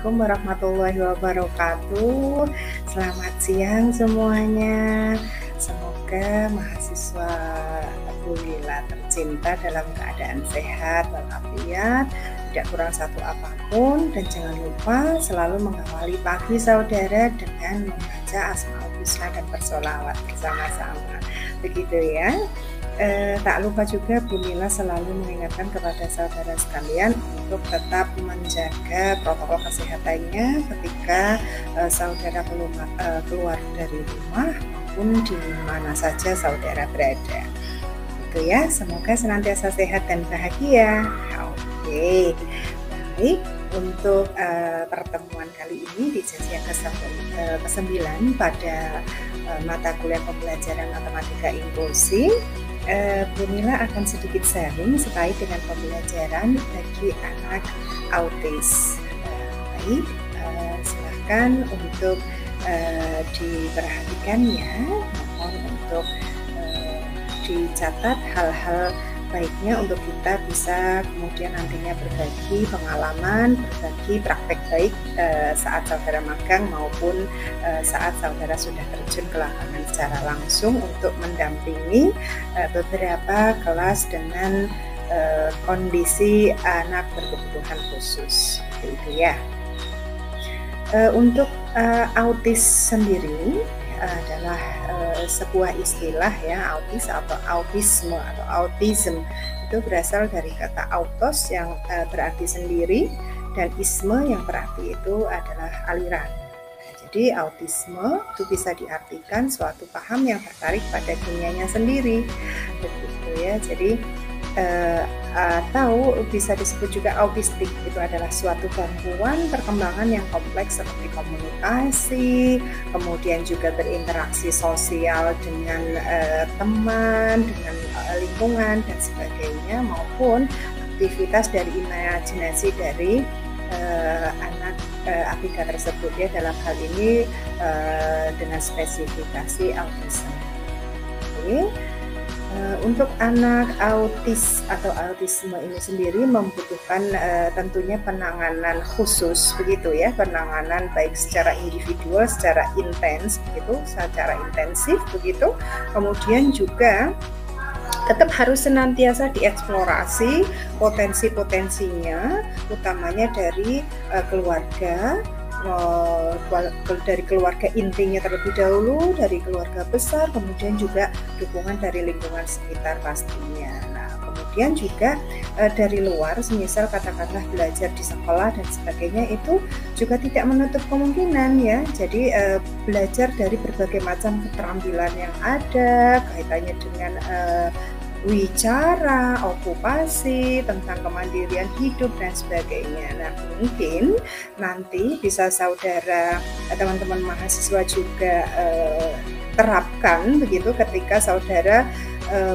Assalamualaikum warahmatullahi wabarakatuh. Selamat siang semuanya. Semoga mahasiswa Bu Lila tercinta dalam keadaan sehat walafiat, tidak kurang satu apapun, dan jangan lupa selalu mengawali pagi saudara dengan membaca Asmaul Husna dan bersolawat bersama-sama. Begitu ya. Tak lupa juga Bu Lila selalu mengingatkan kepada saudara sekalian untuk tetap menjaga protokol kesehatannya ketika saudara keluar dari rumah maupun di mana saja saudara berada. Itu ya, semoga senantiasa sehat dan bahagia. Oke, baik. Untuk pertemuan kali ini di sesi yang ke-9 pada mata kuliah pembelajaran matematika inklusi, Bu Lila akan sedikit sharing terkait dengan pembelajaran bagi anak autis. Baik, silahkan untuk diperhatikannya, mohon untuk dicatat hal-hal baiknya untuk kita bisa kemudian nantinya berbagi pengalaman, berbagi praktek baik saat saudara magang maupun saat saudara sudah terjun ke lapangan secara langsung untuk mendampingi beberapa kelas dengan kondisi anak berkebutuhan khusus. Itu ya. Untuk autis sendiri adalah sebuah istilah ya, autis atau autisme atau autism itu berasal dari kata autos yang berarti sendiri dan isme yang berarti itu adalah aliran. Jadi autisme itu bisa diartikan suatu paham yang tertarik pada dunianya sendiri, begitu ya. Jadi atau bisa disebut juga autistik, itu adalah suatu gangguan perkembangan yang kompleks seperti komunikasi, kemudian juga berinteraksi sosial dengan teman, dengan lingkungan dan sebagainya, maupun aktivitas dari imajinasi dari anak ABK tersebut ya, dalam hal ini dengan spesifikasi autism. Oke. Untuk anak autis atau autisme ini sendiri membutuhkan tentunya penanganan khusus begitu ya, penanganan baik secara individual, secara intens begitu, secara intensif begitu. Kemudian juga tetap harus senantiasa dieksplorasi potensi-potensinya, utamanya dari keluarga, dari keluarga intinya terlebih dahulu, dari keluarga besar, kemudian juga dukungan dari lingkungan sekitar pastinya. Nah, kemudian juga dari luar, semisal katakanlah belajar di sekolah dan sebagainya, itu juga tidak menutup kemungkinan ya. Jadi belajar dari berbagai macam keterampilan yang ada, kaitannya dengan wicara, okupasi, tentang kemandirian hidup dan sebagainya. Nah, mungkin nanti bisa saudara, teman-teman mahasiswa juga terapkan begitu ketika saudara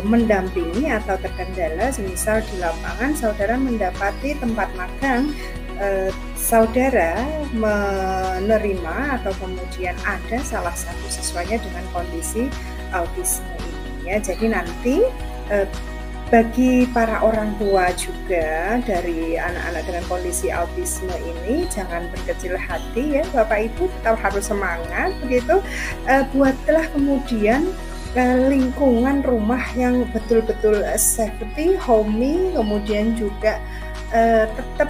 mendampingi atau terkendala, semisal di lapangan saudara mendapati tempat magang, saudara menerima atau kemudian ada salah satu siswanya dengan kondisi autisme ini ya. Jadi nanti bagi para orang tua juga dari anak-anak dengan kondisi autisme ini, jangan berkecil hati ya Bapak Ibu, tetap harus semangat begitu. Buatlah kemudian lingkungan rumah yang betul-betul safety, homey, kemudian juga tetap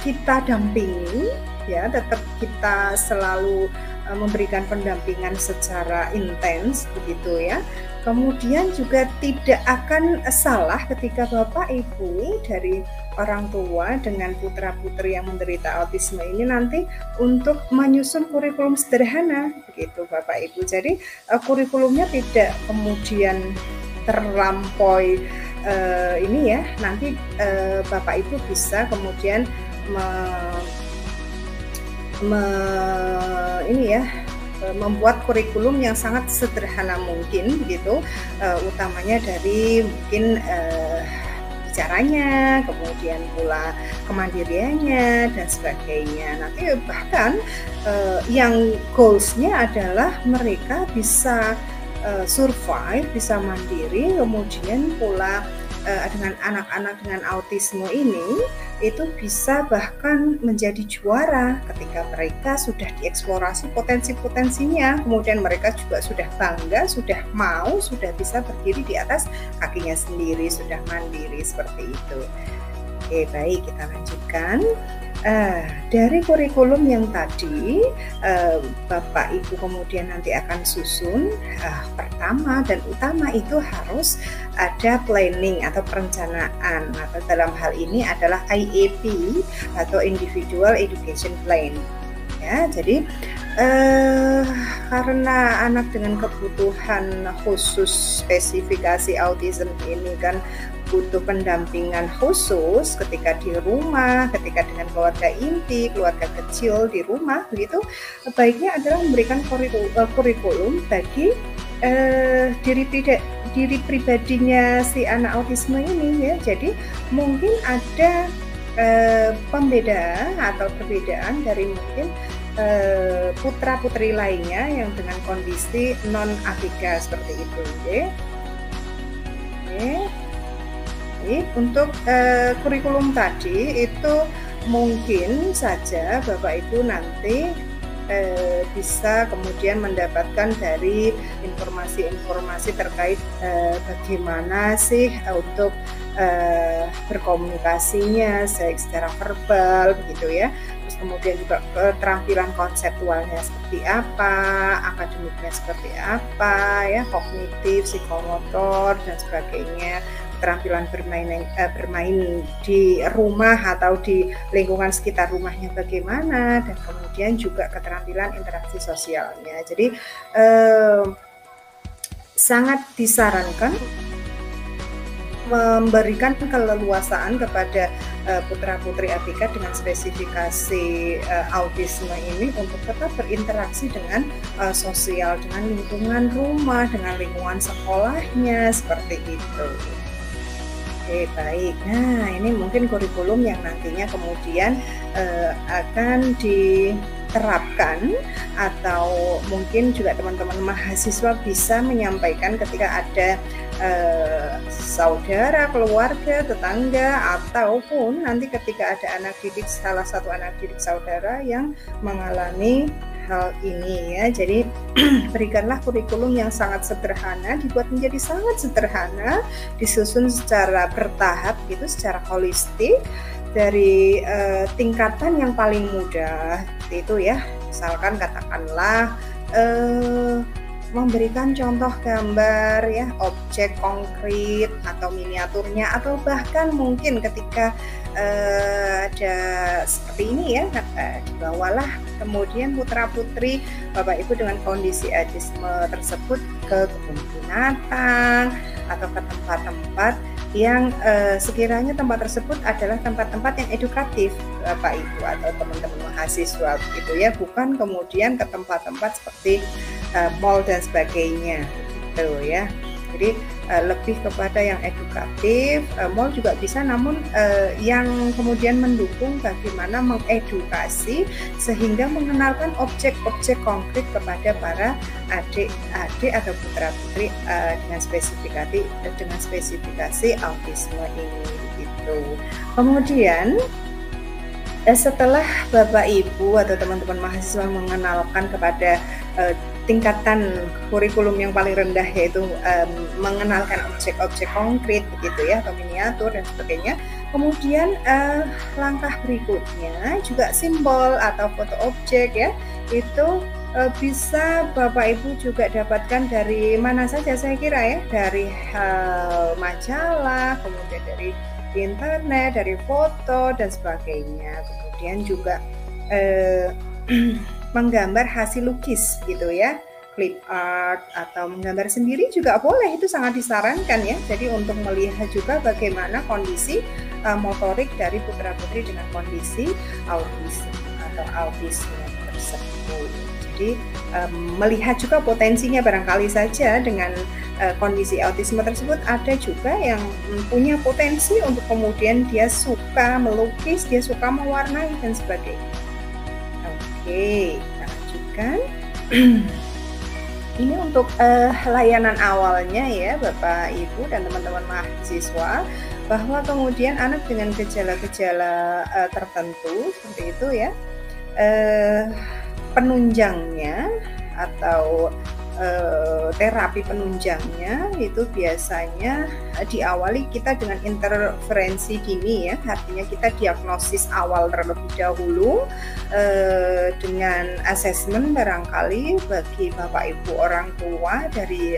kita dampingi ya, tetap kita selalu memberikan pendampingan secara intens begitu ya. Kemudian juga tidak akan salah ketika Bapak Ibu dari orang tua dengan putra-putri yang menderita autisme ini nanti untuk menyusun kurikulum sederhana begitu Bapak Ibu. Jadi kurikulumnya tidak kemudian terlampaui ini ya, nanti Bapak Ibu bisa kemudian membuat kurikulum yang sangat sederhana mungkin begitu, utamanya dari mungkin bicaranya, kemudian pula kemandiriannya dan sebagainya. Nanti bahkan yang goalsnya adalah mereka bisa survive, bisa mandiri, kemudian pula dengan anak-anak dengan autisme ini itu bisa bahkan menjadi juara ketika mereka sudah dieksplorasi potensi-potensinya, kemudian mereka juga sudah bangga, sudah mau, sudah bisa berdiri di atas kakinya sendiri, sudah mandiri seperti itu. Oke, baik, kita lanjutkan. Dari kurikulum yang tadi Bapak Ibu kemudian nanti akan susun, pertama dan utama itu harus ada planning atau perencanaan, atau dalam hal ini adalah IEP atau Individual Education Plan ya. Jadi karena anak dengan kebutuhan khusus spesifikasi autism ini kan butuh pendampingan khusus ketika di rumah, ketika dengan keluarga inti, keluarga kecil di rumah gitu, baiknya adalah memberikan kurikulum bagi diri pribadinya si anak autisme ini ya. Jadi mungkin ada pembedaan atau perbedaan dari mungkin putra-putri lainnya yang dengan kondisi non-ABK seperti itu ya. Untuk kurikulum tadi itu mungkin saja Bapak Ibu nanti bisa kemudian mendapatkan dari informasi-informasi terkait bagaimana sih untuk berkomunikasinya secara verbal begitu ya. Terus kemudian juga keterampilan konseptualnya seperti apa, akademiknya seperti apa ya, kognitif, psikomotor dan sebagainya, keterampilan bermain di rumah atau di lingkungan sekitar rumahnya bagaimana, dan kemudian juga keterampilan interaksi sosialnya. Jadi sangat disarankan memberikan keleluasaan kepada putra-putri ABK dengan spesifikasi autisme ini untuk tetap berinteraksi dengan sosial, dengan lingkungan rumah, dengan lingkungan sekolahnya, seperti itu. Oke, baik. Nah, ini mungkin kurikulum yang nantinya kemudian akan diterapkan, atau mungkin juga teman-teman mahasiswa bisa menyampaikan ketika ada saudara, keluarga, tetangga, ataupun nanti ketika ada anak didik, salah satu anak didik saudara yang mengalami hal ini ya. Jadi berikanlah kurikulum yang sangat sederhana, dibuat menjadi sangat sederhana, disusun secara bertahap gitu, secara holistik dari tingkatan yang paling mudah itu ya. Misalkan katakanlah memberikan contoh gambar ya, objek konkret atau miniaturnya, atau bahkan mungkin ketika ada seperti ini ya, dibawalah kemudian putra-putri Bapak Ibu dengan kondisi autisme tersebut ke kebun binatang atau ke tempat-tempat yang sekiranya tempat tersebut adalah tempat-tempat yang edukatif Bapak Ibu atau teman-teman mahasiswa gitu ya, bukan kemudian ke tempat-tempat seperti mall dan sebagainya gitu ya. Jadi lebih kepada yang edukatif, mall juga bisa, namun yang kemudian mendukung bagaimana mengedukasi sehingga mengenalkan objek-objek konkret kepada para adik-adik atau putra-putri dengan spesifikasi autisme ini gitu. Kemudian setelah Bapak Ibu atau teman-teman mahasiswa mengenalkan kepada tingkatan kurikulum yang paling rendah, yaitu mengenalkan objek-objek konkret begitu ya, atau miniatur dan sebagainya, kemudian langkah berikutnya juga simbol atau foto objek ya, itu bisa Bapak Ibu juga dapatkan dari mana saja saya kira ya, dari majalah, kemudian dari internet, dari foto dan sebagainya. Kemudian juga menggambar hasil lukis gitu ya, clip art, atau menggambar sendiri juga boleh, itu sangat disarankan ya. Jadi untuk melihat juga bagaimana kondisi motorik dari putra-putri dengan kondisi autisme tersebut. Jadi melihat juga potensinya, barangkali saja dengan kondisi autisme tersebut ada juga yang punya potensi untuk kemudian dia suka melukis, dia suka mewarnai dan sebagainya. Oke, kita lanjutkan. Ini untuk layanan awalnya ya Bapak Ibu dan teman-teman mahasiswa. bahwa kemudian anak dengan gejala-gejala tertentu seperti itu ya, penunjangnya atau terapi penunjangnya itu biasanya diawali kita dengan interferensi dini ya, artinya kita diagnosis awal terlebih dahulu dengan asesmen barangkali bagi Bapak Ibu orang tua dari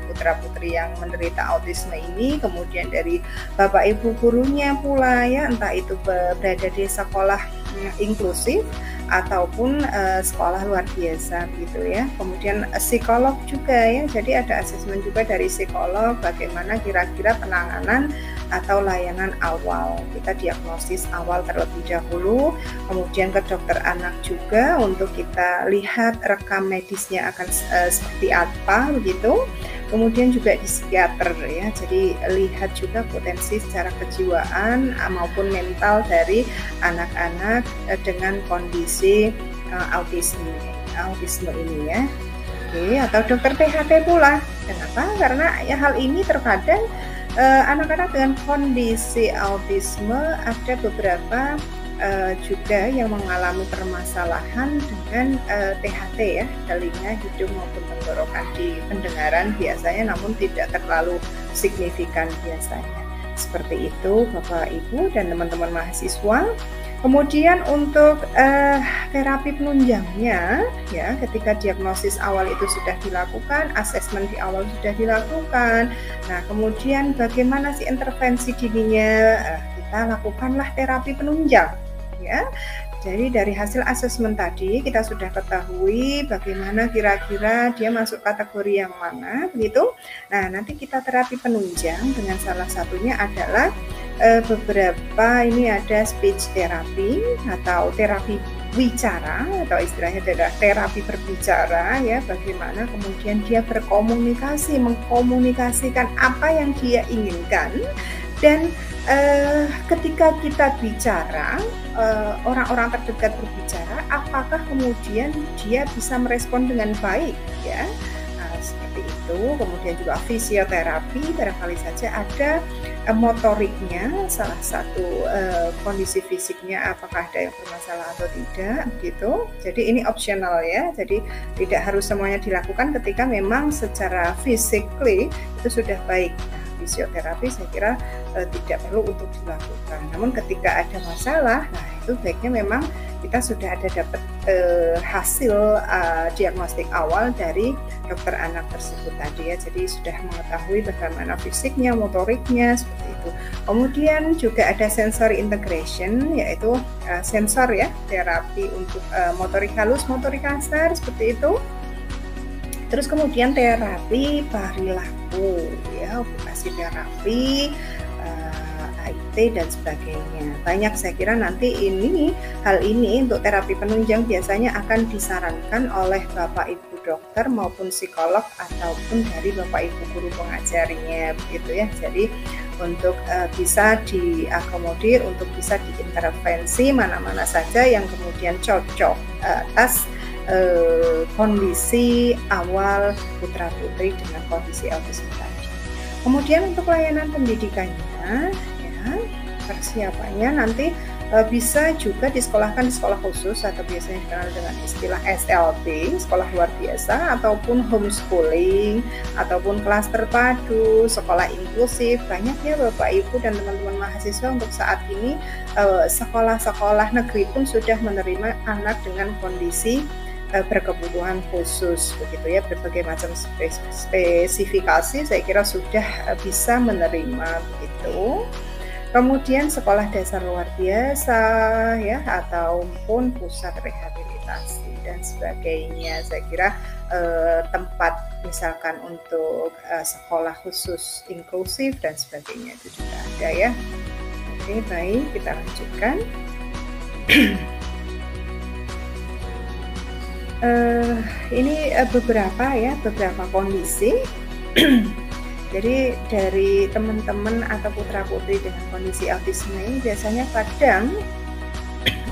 putra-putri yang menderita autisme ini, kemudian dari Bapak Ibu gurunya pula ya, entah itu berada di sekolah inklusif ataupun sekolah luar biasa gitu ya. Kemudian psikolog juga ya, jadi ada asesmen juga dari psikolog bagaimana kira-kira penanganan atau layanan awal, kita diagnosis awal terlebih dahulu, kemudian ke dokter anak juga untuk kita lihat rekam medisnya akan seperti apa begitu. Kemudian juga di psikiater ya, jadi lihat juga potensi secara kejiwaan maupun mental dari anak-anak dengan kondisi autisme ini ya. Oke, atau dokter THT pula. Kenapa? Karena ya hal ini terkadang anak-anak dengan kondisi autisme ada beberapa juga yang mengalami permasalahan dengan THT ya, telinga, hidung maupun tenggorokan di pendengaran biasanya, namun tidak terlalu signifikan biasanya. Seperti itu Bapak Ibu dan teman-teman mahasiswa. Kemudian untuk terapi penunjangnya ya, ketika diagnosis awal itu sudah dilakukan, asesmen di awal sudah dilakukan. Nah, kemudian bagaimana sih intervensi dininya? Kita lakukanlah terapi penunjang ya. Jadi dari hasil asesmen tadi kita sudah ketahui bagaimana kira-kira dia masuk kategori yang mana begitu. Nah, nanti kita terapi penunjang dengan salah satunya adalah beberapa ini ada speech therapy atau terapi bicara, atau istilahnya adalah terapi berbicara ya, bagaimana kemudian dia berkomunikasi, mengkomunikasikan apa yang dia inginkan. Dan ketika kita bicara, orang-orang terdekat berbicara, apakah kemudian dia bisa merespon dengan baik ya, seperti itu. Kemudian juga fisioterapi, barangkali saja ada motoriknya, salah satu kondisi fisiknya apakah ada yang bermasalah atau tidak gitu. Jadi ini optional ya, jadi tidak harus semuanya dilakukan ketika memang secara physically itu sudah baik. Fisioterapi saya kira tidak perlu untuk dilakukan. Namun ketika ada masalah, nah itu baiknya memang kita sudah ada dapat hasil diagnostik awal dari dokter anak tersebut tadi ya. Jadi sudah mengetahui bagaimana fisiknya, motoriknya seperti itu. Kemudian juga ada sensory integration, yaitu sensor ya, terapi untuk motorik halus, motorik kasar seperti itu. Terus kemudian terapi perilaku ya, okupasi terapi, IT dan sebagainya. Banyak saya kira nanti hal ini untuk terapi penunjang biasanya akan disarankan oleh Bapak Ibu dokter maupun psikolog ataupun dari Bapak Ibu guru pengajarnya begitu ya. Jadi untuk bisa diakomodir, untuk bisa diintervensi mana-mana saja yang kemudian cocok atas kondisi awal putra putri dengan kondisi autisme tadi. Kemudian untuk layanan pendidikannya ya, persiapannya nanti bisa juga disekolahkan di sekolah khusus atau biasanya dikenal dengan istilah SLB, sekolah luar biasa, ataupun homeschooling, ataupun kelas terpadu, sekolah inklusif. Banyak ya Bapak Ibu dan teman-teman mahasiswa untuk saat ini sekolah-sekolah negeri pun sudah menerima anak dengan kondisi berkebutuhan khusus begitu ya, berbagai macam spesifikasi saya kira sudah bisa menerima begitu. Kemudian sekolah dasar luar biasa ya, ataupun pusat rehabilitasi dan sebagainya. Saya kira tempat misalkan untuk sekolah khusus inklusif dan sebagainya itu juga ada ya. Oke, baik, kita lanjutkan. Ini beberapa kondisi. Jadi dari teman-teman atau putra-putri dengan kondisi autisme ini biasanya kadang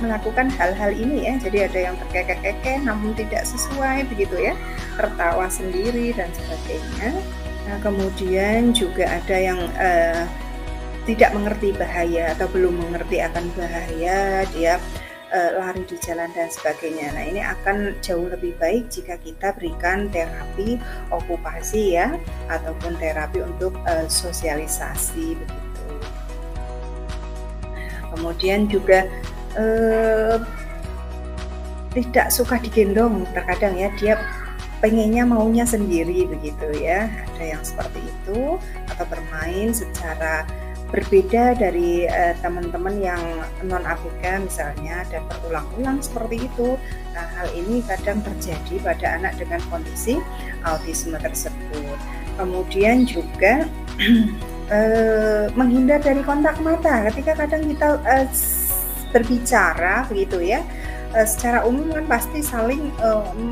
melakukan hal-hal ini ya. Jadi ada yang terkekeh-kekeh namun tidak sesuai begitu ya, tertawa sendiri dan sebagainya. Nah, kemudian juga ada yang tidak mengerti bahaya atau belum mengerti akan bahaya, dia lari di jalan dan sebagainya. Nah, ini akan jauh lebih baik jika kita berikan terapi okupasi ya, ataupun terapi untuk sosialisasi begitu. Kemudian juga tidak suka digendong, terkadang ya dia pengennya maunya sendiri begitu ya, ada yang seperti itu, atau bermain secara berbeda dari teman-teman yang non ABK misalnya, dan berulang-ulang seperti itu. Nah, hal ini kadang terjadi pada anak dengan kondisi autisme tersebut. Kemudian juga menghindar dari kontak mata ketika kadang kita berbicara begitu ya. Secara umum kan pasti saling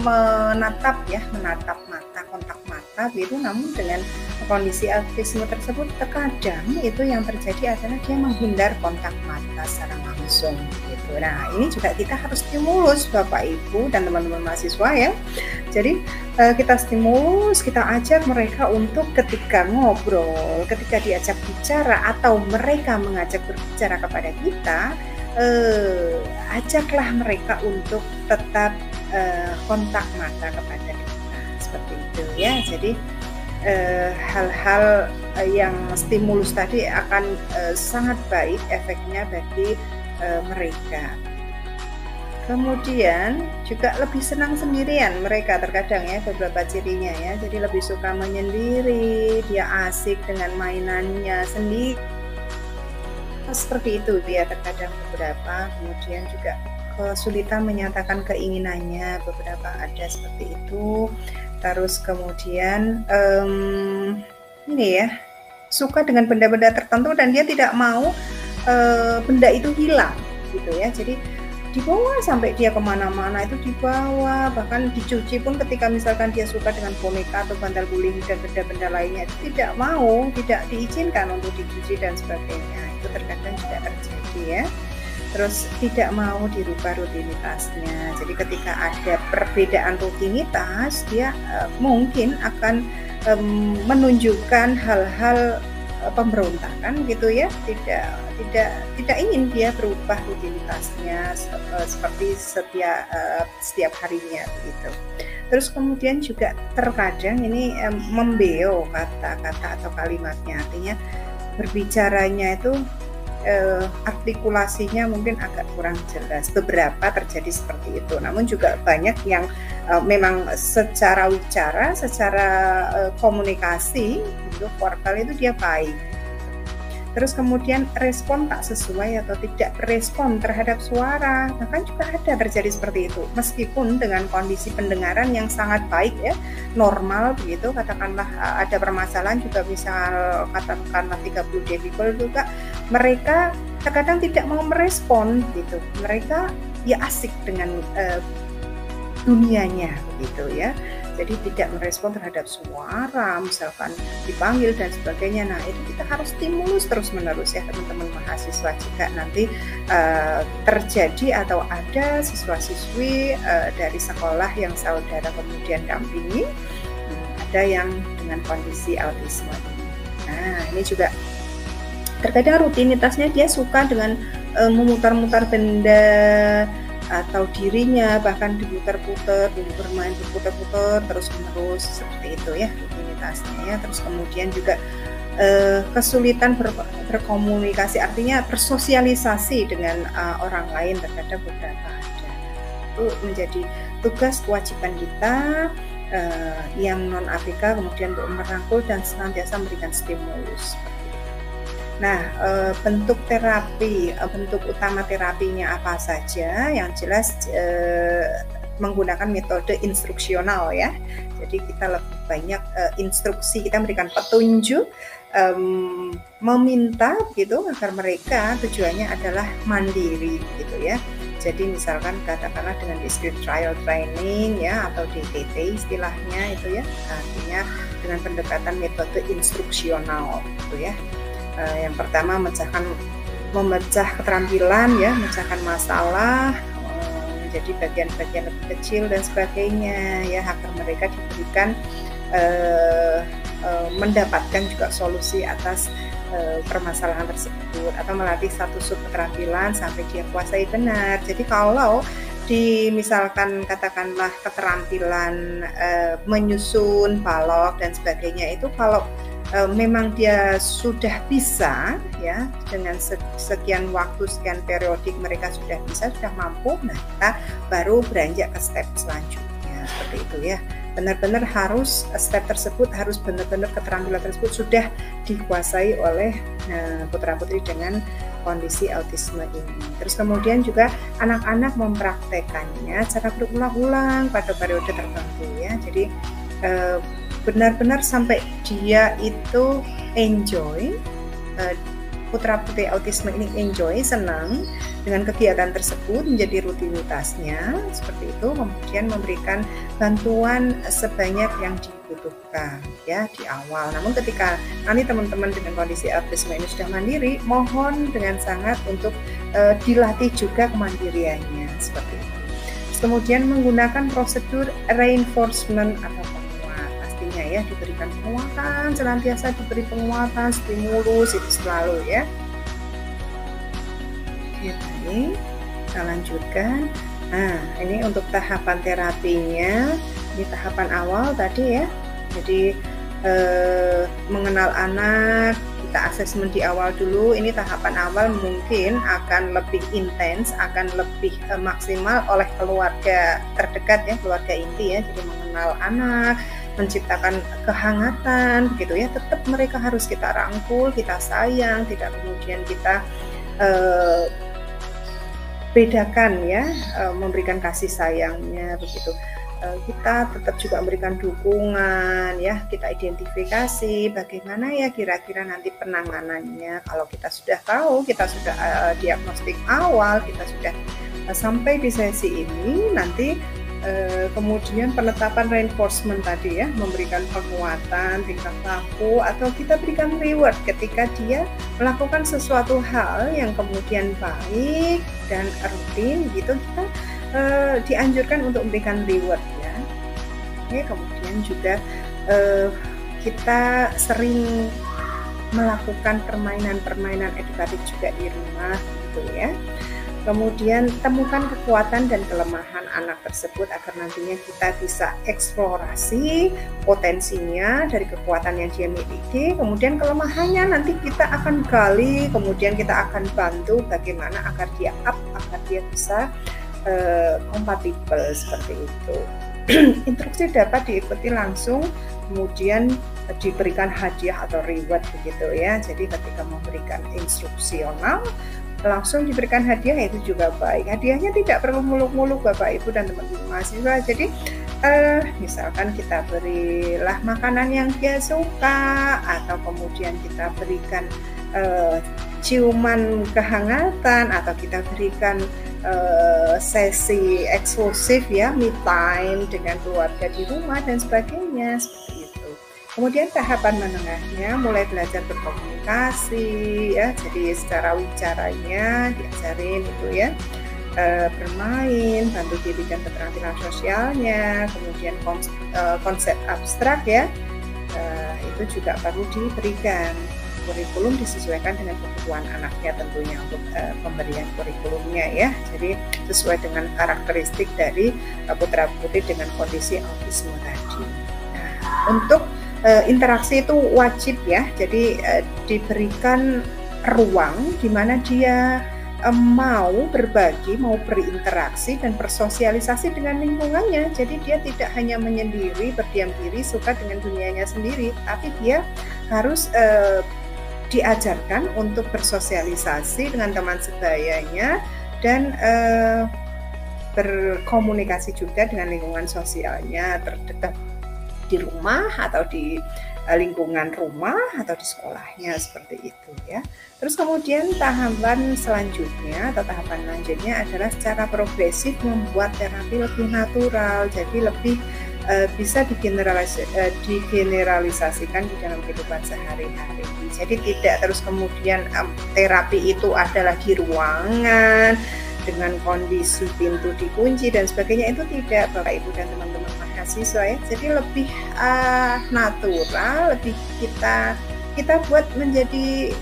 menatap mata, kontak mata begitu. Namun dengan kondisi autisme tersebut terkadang itu yang terjadi adalah dia menghindar kontak mata secara langsung gitu. Nah, ini juga kita harus stimulus Bapak Ibu dan teman-teman mahasiswa ya. Jadi kita stimulus, kita ajak mereka untuk ketika ngobrol, ketika diajak bicara atau mereka mengajak berbicara kepada kita, ajaklah mereka untuk tetap kontak mata kepada kita, seperti itu ya. Jadi hal-hal yang stimulus tadi akan sangat baik efeknya bagi mereka. Kemudian juga lebih senang sendirian mereka terkadang ya, beberapa cirinya ya. Jadi lebih suka menyendiri, dia asik dengan mainannya sendiri. Seperti itu dia terkadang beberapa. Kemudian juga kesulitan menyatakan keinginannya, beberapa ada seperti itu. Terus kemudian ini ya, suka dengan benda-benda tertentu dan dia tidak mau benda itu hilang gitu ya. Jadi dibawa sampai dia kemana-mana itu dibawa, bahkan dicuci pun ketika misalkan dia suka dengan boneka atau bantal guling dan benda-benda lainnya itu tidak mau, tidak diizinkan untuk dicuci dan sebagainya. Itu terkadang juga terjadi ya. Terus tidak mau dirubah rutinitasnya. Jadi ketika ada perbedaan rutinitas, dia mungkin akan menunjukkan hal-hal pemberontakan gitu ya, tidak ingin dia berubah rutinitasnya seperti setiap harinya begitu. Terus kemudian juga terkadang ini membeo kata-kata atau kalimatnya, artinya berbicaranya itu artikulasinya mungkin agak kurang jelas. Beberapa terjadi seperti itu, namun juga banyak yang memang secara wicara, secara komunikasi untuk verbal itu dia baik. Terus kemudian respon tak sesuai atau tidak respon terhadap suara, bahkan juga ada terjadi seperti itu. Meskipun dengan kondisi pendengaran yang sangat baik ya, normal begitu, katakanlah ada permasalahan juga misal katakanlah 30 desibel juga, mereka terkadang tidak mau merespon gitu. Mereka ya asik dengan dunianya begitu ya. Jadi tidak merespon terhadap suara, misalkan dipanggil dan sebagainya. Nah, itu kita harus stimulus terus-menerus ya teman-teman mahasiswa. Jika nanti terjadi atau ada siswa-siswi dari sekolah yang saudara kemudian dampingi, ada yang dengan kondisi autisme. Nah, ini juga terkadang rutinitasnya dia suka dengan memutar-mutar benda atau dirinya, bahkan diputar-putar, bermain berputar-putar terus-menerus seperti itu ya rutinitasnya ya. Terus kemudian juga kesulitan berkomunikasi, artinya bersosialisasi dengan orang lain, terkadang beberapa ada. Itu menjadi tugas kewajiban kita yang non ABK kemudian untuk merangkul dan senantiasa memberikan stimulus. Nah, bentuk terapi, bentuk utama terapinya apa saja? Yang jelas menggunakan metode instruksional ya. Jadi kita lebih banyak instruksi, kita memberikan petunjuk, meminta gitu agar mereka tujuannya adalah mandiri gitu ya. Jadi misalkan katakanlah dengan discrete trial training ya, atau DTT istilahnya itu ya, artinya dengan pendekatan metode instruksional gitu ya. Yang pertama memecah keterampilan ya, memecahkan masalah menjadi bagian-bagian lebih kecil dan sebagainya ya, agar mereka diberikan mendapatkan juga solusi atas permasalahan tersebut, atau melatih satu sub keterampilan sampai dia kuasai benar. Jadi kalau misalkan katakanlah keterampilan menyusun, balok dan sebagainya itu kalau memang dia sudah bisa ya, dengan sekian waktu, sekian periodik mereka sudah bisa, sudah mampu, nah kita baru beranjak ke step selanjutnya seperti itu ya. Benar-benar harus step tersebut, harus benar-benar keterampilan tersebut sudah dikuasai oleh putra-putri dengan kondisi autisme ini. Terus kemudian juga anak-anak mempraktekannya secara berulang-ulang pada periode tertentu ya. Jadi benar-benar sampai dia itu enjoy, putra-putri autisme ini enjoy, senang dengan kegiatan tersebut, menjadi rutinitasnya seperti itu, kemudian memberikan bantuan sebanyak yang dibutuhkan ya di awal. Namun ketika nanti teman-teman dengan kondisi autisme ini sudah mandiri, mohon dengan sangat untuk dilatih juga kemandiriannya seperti itu. Terus kemudian menggunakan prosedur reinforcement atau penguat, pastinya ya, diberikan penguatan, senantiasa diberi penguatan, stimulus itu selalu ya. Oke, baik, kita lanjutkan. Nah, ini untuk tahapan terapinya, di tahapan awal tadi ya. Jadi mengenal anak, kita asesmen di awal dulu. Ini tahapan awal mungkin akan lebih intens, akan lebih maksimal oleh keluarga terdekat ya, keluarga inti ya. Jadi mengenal anak, menciptakan kehangatan begitu ya. Tetap mereka harus kita rangkul, kita sayang, tidak kemudian kita bedakan ya, memberikan kasih sayangnya begitu. Kita tetap juga memberikan dukungan ya, kita identifikasi bagaimana ya kira-kira nanti penanganannya. Kalau kita sudah tahu, kita sudah diagnostik awal, kita sudah sampai di sesi ini, nanti kemudian penetapan reinforcement tadi ya, memberikan penguatan tingkat laku, atau kita berikan reward ketika dia melakukan sesuatu hal yang kemudian baik dan rutin gitu, kita dianjurkan untuk memberikan reward ya. Oke, kemudian juga kita sering melakukan permainan-permainan edukatif juga di rumah gitu ya. Kemudian temukan kekuatan dan kelemahan anak tersebut agar nantinya kita bisa eksplorasi potensinya dari kekuatan yang dia miliki, kemudian kelemahannya nanti kita akan gali, kemudian kita akan bantu bagaimana agar dia agar dia bisa kompatibel seperti itu. Instruksi dapat diikuti langsung, kemudian diberikan hadiah atau reward begitu ya. Jadi ketika memberikan instruksional langsung diberikan hadiah itu juga baik. Hadiahnya tidak perlu muluk-muluk Bapak Ibu dan teman-teman mahasiswa. Jadi misalkan kita berilah makanan yang dia suka, atau kemudian kita berikan ciuman kehangatan, atau kita berikan sesi eksklusif ya, me time dengan keluarga di rumah dan sebagainya seperti itu. Kemudian tahapan menengahnya mulai belajar berkomunikasi ya, jadi secara wicaranya diajarin itu ya, bermain, bantu diberikan keterampilan sosialnya, kemudian konsep abstrak ya, itu juga perlu diberikan. Kurikulum disesuaikan dengan kebutuhan anaknya tentunya untuk pemberian kurikulumnya ya, jadi sesuai dengan karakteristik dari putra-putri dengan kondisi autisme tadi. Nah, untuk interaksi itu wajib ya, jadi diberikan ruang di mana dia mau berbagi, mau berinteraksi dan bersosialisasi dengan lingkungannya. Jadi dia tidak hanya menyendiri, berdiam diri, suka dengan dunianya sendiri, tapi dia harus diajarkan untuk bersosialisasi dengan teman sebayanya dan berkomunikasi juga dengan lingkungan sosialnya terdekat di rumah atau di lingkungan rumah atau di sekolahnya seperti itu ya. Terus kemudian tahapan selanjutnya atau tahapan lanjutnya adalah secara progresif membuat terapi lebih natural, jadi lebih bisa digeneralisasikan di dalam kehidupan sehari-hari. Jadi tidak terus kemudian terapi itu adalah di ruangan dengan kondisi pintu dikunci dan sebagainya, itu tidak Bapak Ibu dan teman-teman mahasiswa. mahasiswa ya. Jadi lebih natural, lebih kita buat menjadi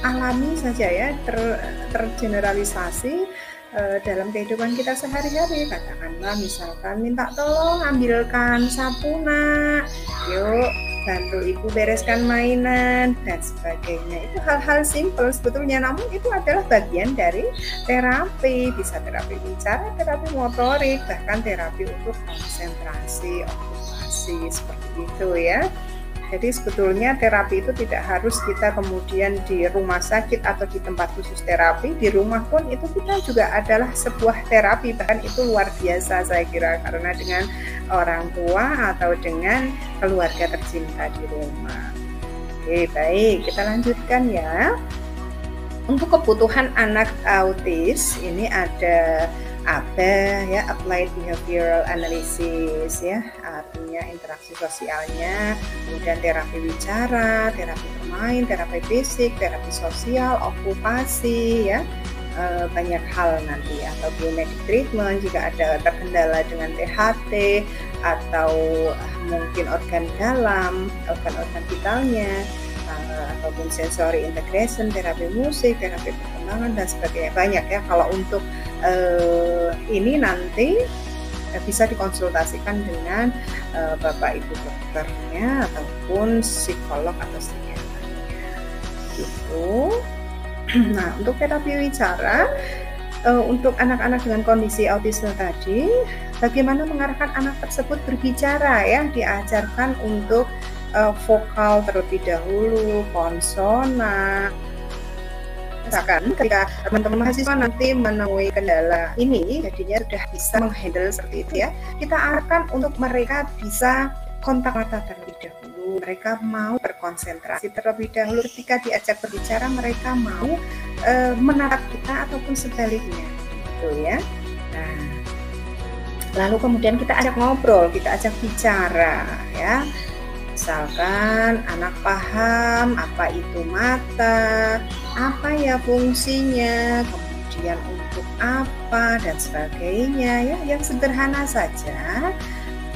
alami saja ya, tergeneralisasi dalam kehidupan kita sehari-hari. Katakanlah misalkan minta tolong ambilkan sapu nak, yuk bantu ibu bereskan mainan dan sebagainya. Itu hal-hal simpel sebetulnya, namun itu adalah bagian dari terapi. Bisa terapi bicara, terapi motorik, bahkan terapi untuk konsentrasi, okupasi, seperti itu ya. Jadi sebetulnya terapi itu tidak harus kita kemudian di rumah sakit atau di tempat khusus terapi. Di rumah pun itu kita juga adalah sebuah terapi. Bahkan itu luar biasa saya kira, karena dengan orang tua atau dengan keluarga tercinta di rumah. Oke, baik, kita lanjutkan ya. Untuk kebutuhan anak autis ini ada ABA ya, Applied Behavioral Analysis ya, artinya interaksi sosialnya, kemudian terapi bicara, terapi bermain, terapi fisik, terapi sosial, okupasi ya, banyak hal nanti, atau biometric treatment jika ada terkendala dengan THT atau mungkin organ dalam, organ-organ vitalnya, ataupun sensory integration, terapi musik, terapi perkembangan dan sebagainya. Banyak ya. Kalau untuk ini nanti bisa dikonsultasikan dengan Bapak Ibu dokternya ataupun psikolog atau psikiaternya gitu. Nah, untuk terapi wicara untuk anak-anak dengan kondisi autisme tadi, bagaimana mengarahkan anak tersebut berbicara ya, diajarkan untuk vokal terlebih dahulu, konsonan. Misalkan ketika teman-teman mahasiswa nanti menemui kendala ini, jadinya sudah bisa menghandle seperti itu ya, kita arahkan untuk mereka bisa kontak mata terlebih dahulu, mereka mau berkonsentrasi terlebih dahulu. Ketika diajak berbicara, mereka mau menatap kita ataupun sebaliknya gitu ya. Nah, lalu kemudian kita ajak ngobrol, kita ajak bicara ya. Misalkan anak paham apa itu mata, apa ya fungsinya, kemudian untuk apa dan sebagainya ya, yang sederhana saja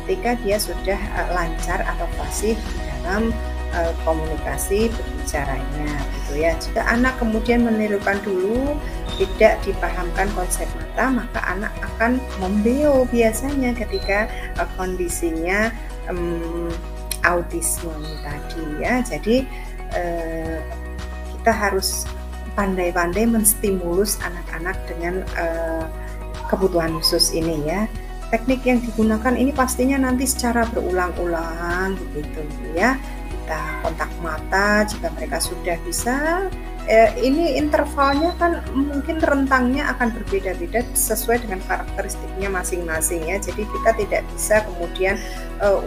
ketika dia sudah lancar atau fasih dalam komunikasi berbicaranya gitu ya. Jika anak kemudian menirukan dulu, tidak dipahamkan konsep mata, maka anak akan membeo biasanya ketika kondisinya autisme tadi ya. Jadi kita harus pandai-pandai menstimulus anak-anak dengan kebutuhan khusus ini ya. Teknik yang digunakan ini pastinya nanti secara berulang-ulang begitu ya. Kita kontak mata jika mereka sudah bisa. Ini intervalnya kan mungkin rentangnya akan berbeda-beda sesuai dengan karakteristiknya masing-masing ya. Jadi kita tidak bisa kemudian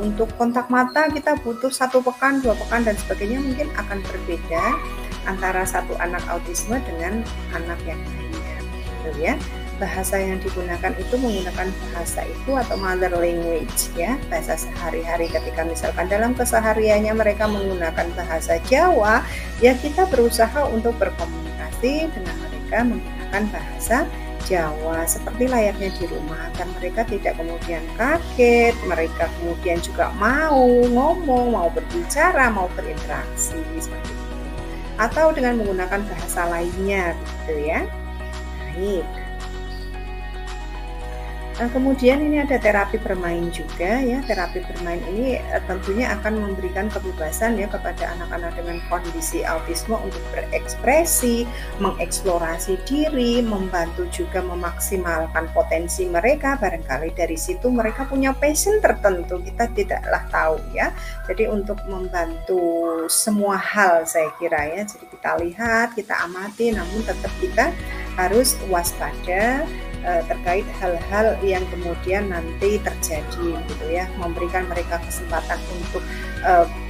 untuk kontak mata kita butuh 1 pekan, 2 pekan dan sebagainya, mungkin akan berbeda antara satu anak autisme dengan anak yang lainnya gitu ya. Bahasa yang digunakan itu menggunakan bahasa itu atau mother language ya, bahasa sehari-hari. Ketika misalkan dalam kesehariannya mereka menggunakan bahasa Jawa, ya kita berusaha untuk berkomunikasi dengan mereka menggunakan bahasa Jawa seperti layaknya di rumah, agar mereka tidak kemudian kaget, mereka kemudian juga mau ngomong, mau berbicara, mau berinteraksi seperti itu. Atau dengan menggunakan bahasa lainnya gitu ya. Baik. Nah, kemudian ini ada terapi bermain juga ya. Terapi bermain ini tentunya akan memberikan kebebasan ya kepada anak-anak dengan kondisi autisme untuk berekspresi, mengeksplorasi diri, membantu juga memaksimalkan potensi mereka. Barangkali dari situ mereka punya passion tertentu, kita tidaklah tahu ya. Jadi untuk membantu semua hal saya kira ya. Jadi kita lihat, kita amati, namun tetap kita harus waspada terkait hal-hal yang kemudian nanti terjadi gitu ya, memberikan mereka kesempatan untuk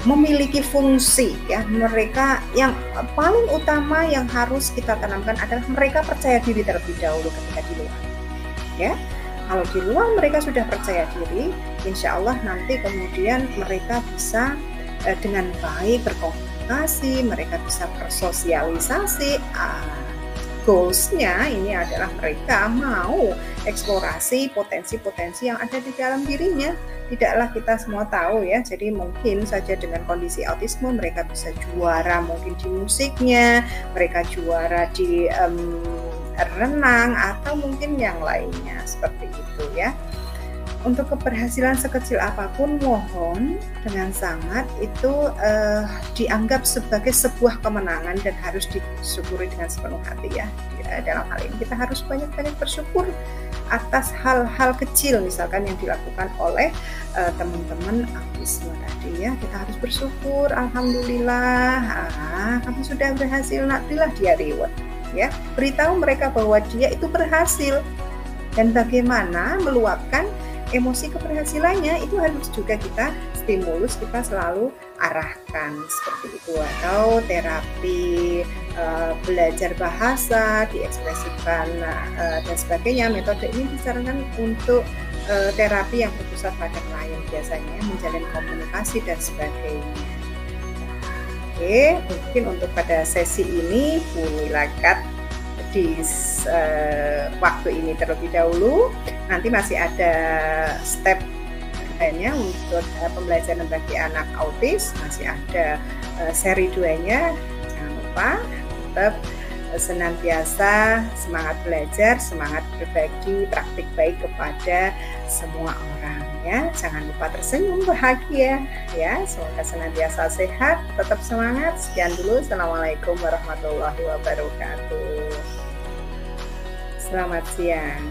memiliki fungsi ya. Mereka yang paling utama yang harus kita tanamkan adalah mereka percaya diri terlebih dahulu ketika di luar ya. Kalau di luar mereka sudah percaya diri, insya Allah nanti kemudian mereka bisa dengan baik berkomunikasi, mereka bisa bersosialisasi, goals-nya ini adalah mereka mau eksplorasi potensi-potensi yang ada di dalam dirinya. Tidaklah kita semua tahu ya, jadi mungkin saja dengan kondisi autisme mereka bisa juara mungkin di musiknya, mereka juara di renang atau mungkin yang lainnya seperti itu ya. Untuk keberhasilan sekecil apapun, mohon dengan sangat itu dianggap sebagai sebuah kemenangan dan harus disyukuri dengan sepenuh hati ya. Dalam hal ini kita harus banyak-banyak bersyukur atas hal-hal kecil misalkan yang dilakukan oleh teman-teman autisme tadi ya. Kita harus bersyukur, alhamdulillah, kamu sudah berhasil, nak, berilah dia reward ya. Beritahu mereka bahwa dia itu berhasil dan bagaimana meluapkan emosi keberhasilannya itu harus juga kita stimulus, kita selalu arahkan seperti itu. Atau terapi belajar bahasa diekspresikan dan sebagainya. Metode ini disarankan untuk terapi yang berpusat pada klien biasanya, menjalin komunikasi dan sebagainya. Oke, mungkin untuk pada sesi ini Bu Milakat di waktu ini terlebih dahulu. Nanti masih ada step lainnya untuk pembelajaran bagi anak autis, masih ada seri 2-nya. Jangan lupa tetap senantiasa semangat belajar, semangat berbagi praktik baik kepada semua orang ya. Jangan lupa tersenyum bahagia ya. Semoga senantiasa sehat, tetap semangat. Sekian dulu. Assalamualaikum warahmatullahi wabarakatuh. Selamat siang.